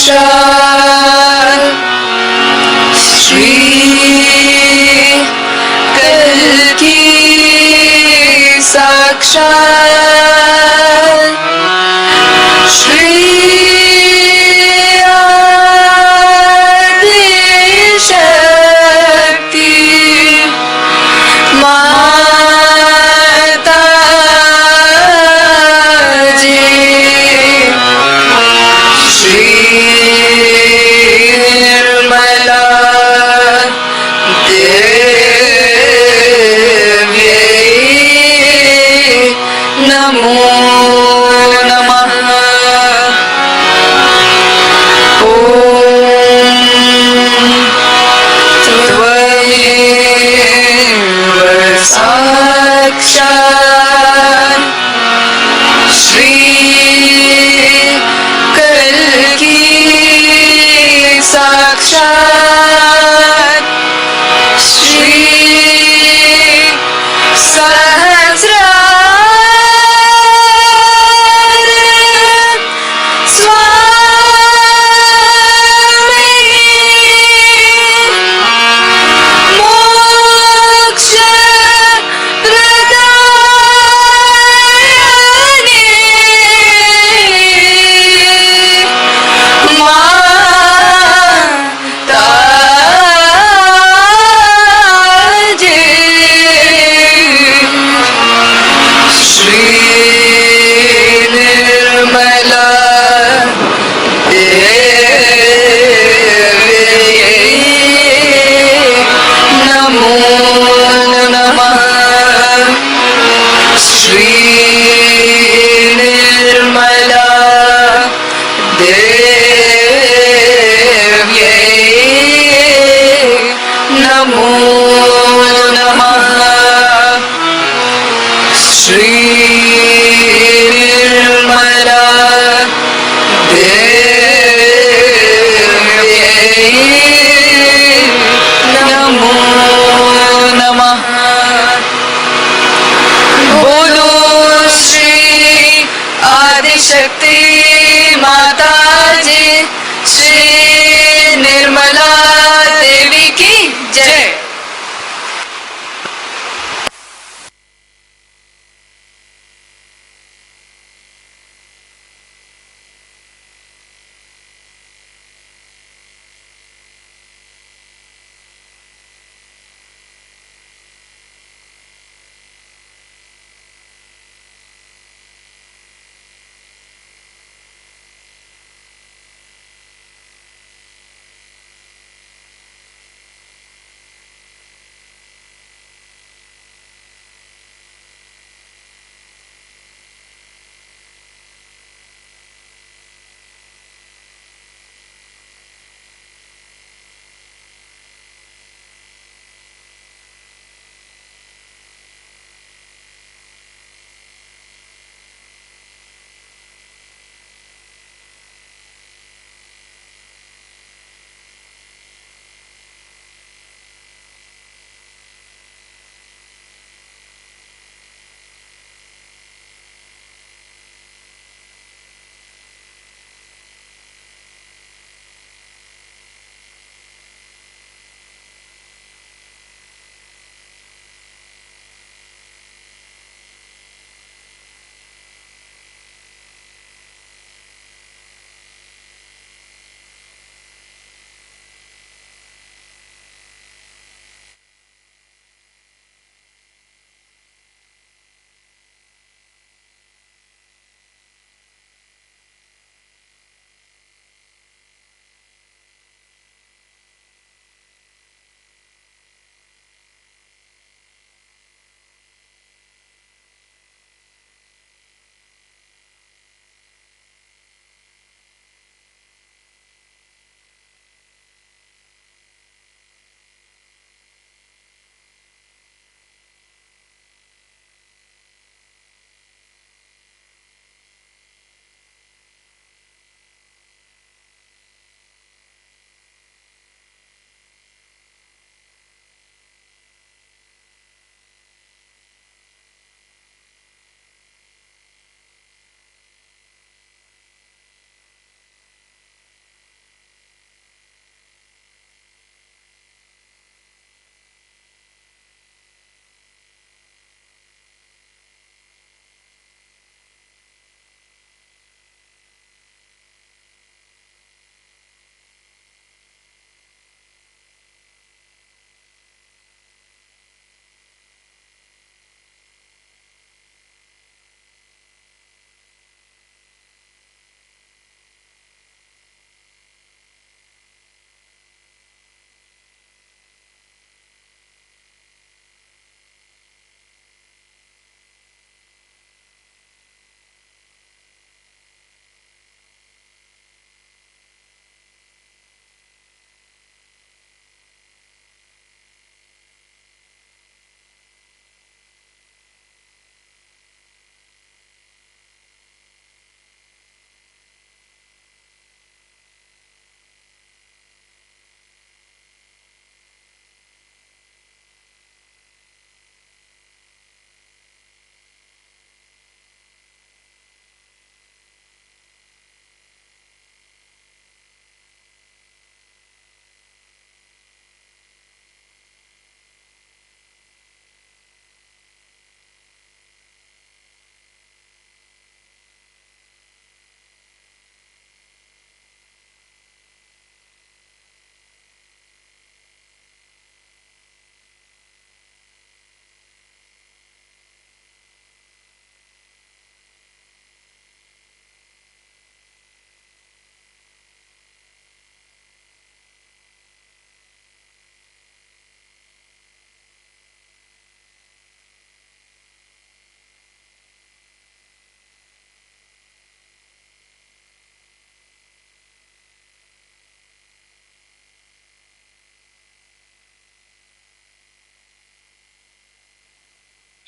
श्री कल्कि साक्षात् श्री आदि शक्ति माता जी श्री निर्मला देव्यै नमो नमः। ॐ त्वमेव साक्षात् श्री कल्कि साक्षात् श्री सहस्रार स्वामी मोक्ष प्रदायिनी माता जी श्री निर्मला देव्यै नमो नमः। श्री निर्मला देव्यै नमो नमः। श्री निर्मला देव्यै नमो नमः। बोलो श्री आदिशक्ति माता जी श्री निर्मला देवी की जय।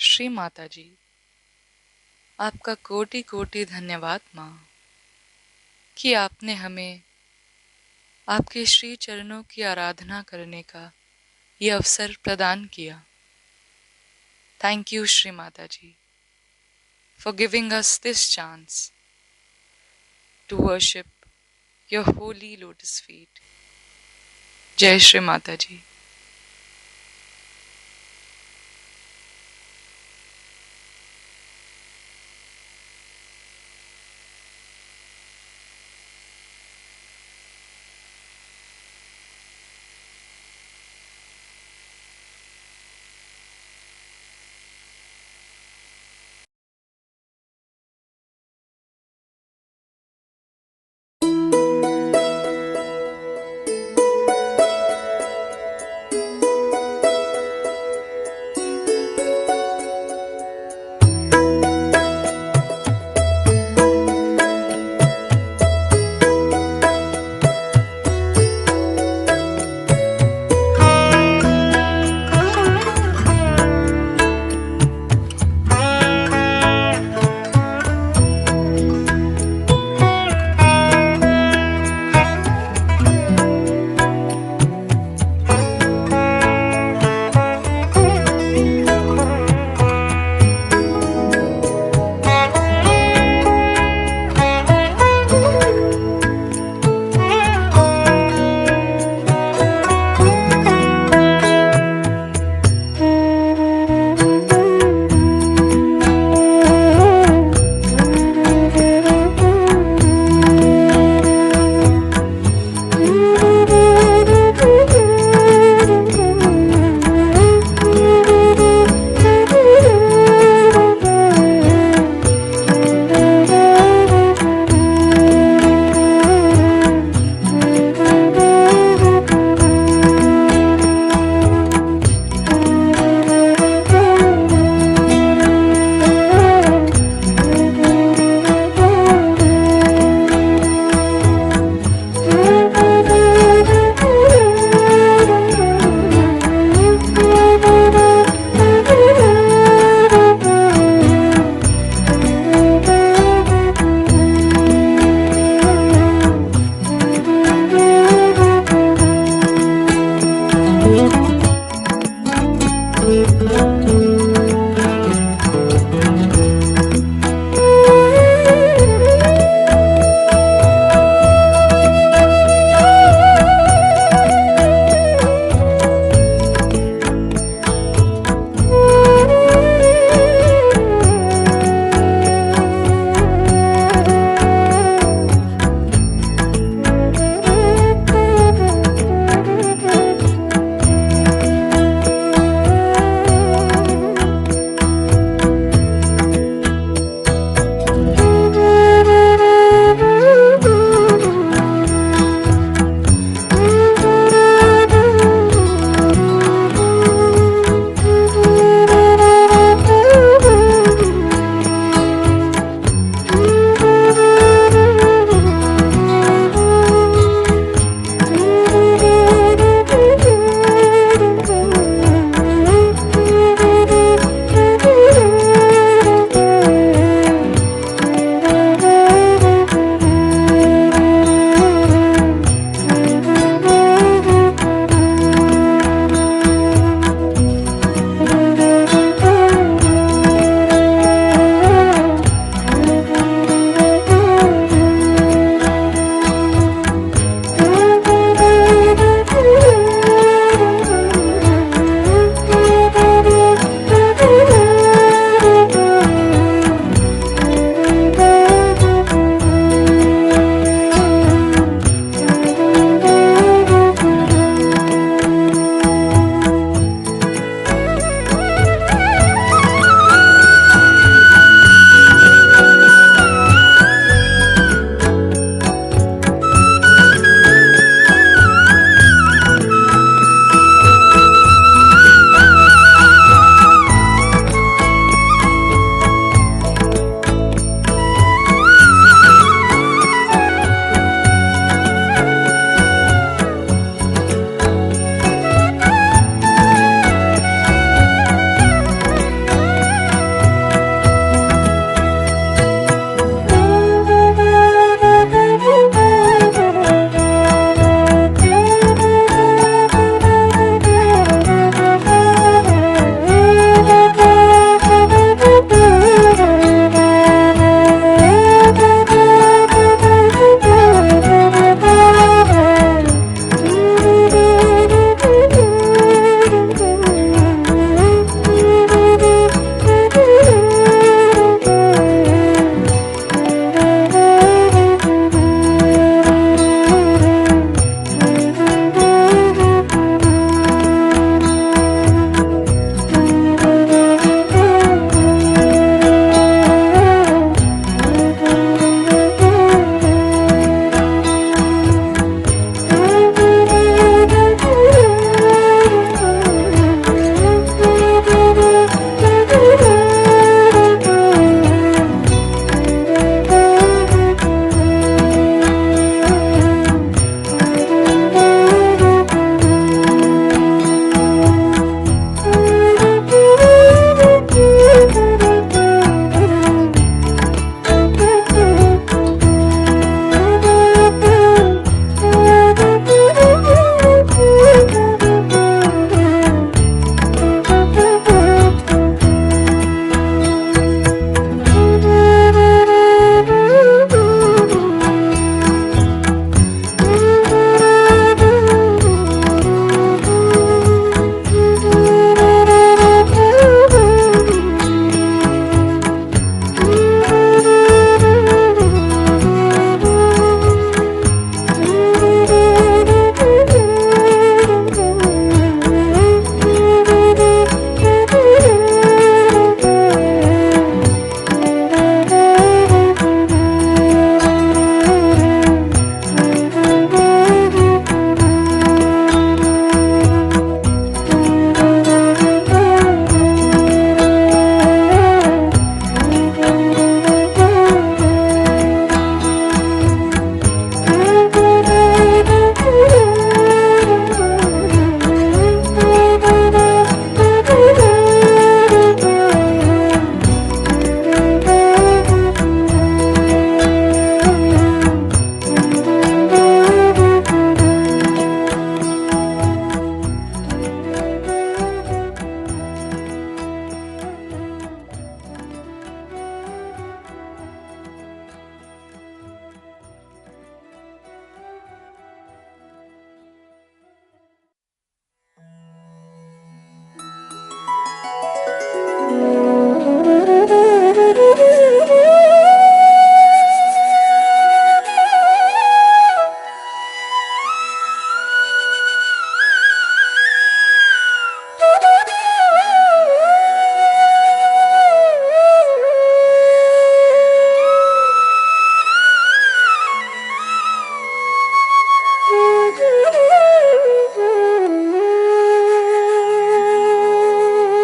श्री माता जी, आपका कोटि कोटि धन्यवाद माँ कि आपने हमें आपके श्री चरणों की आराधना करने का ये अवसर प्रदान किया। Thank you Shri Mata ji for giving us this chance to worship your holy lotus feet. जय श्री माता जी।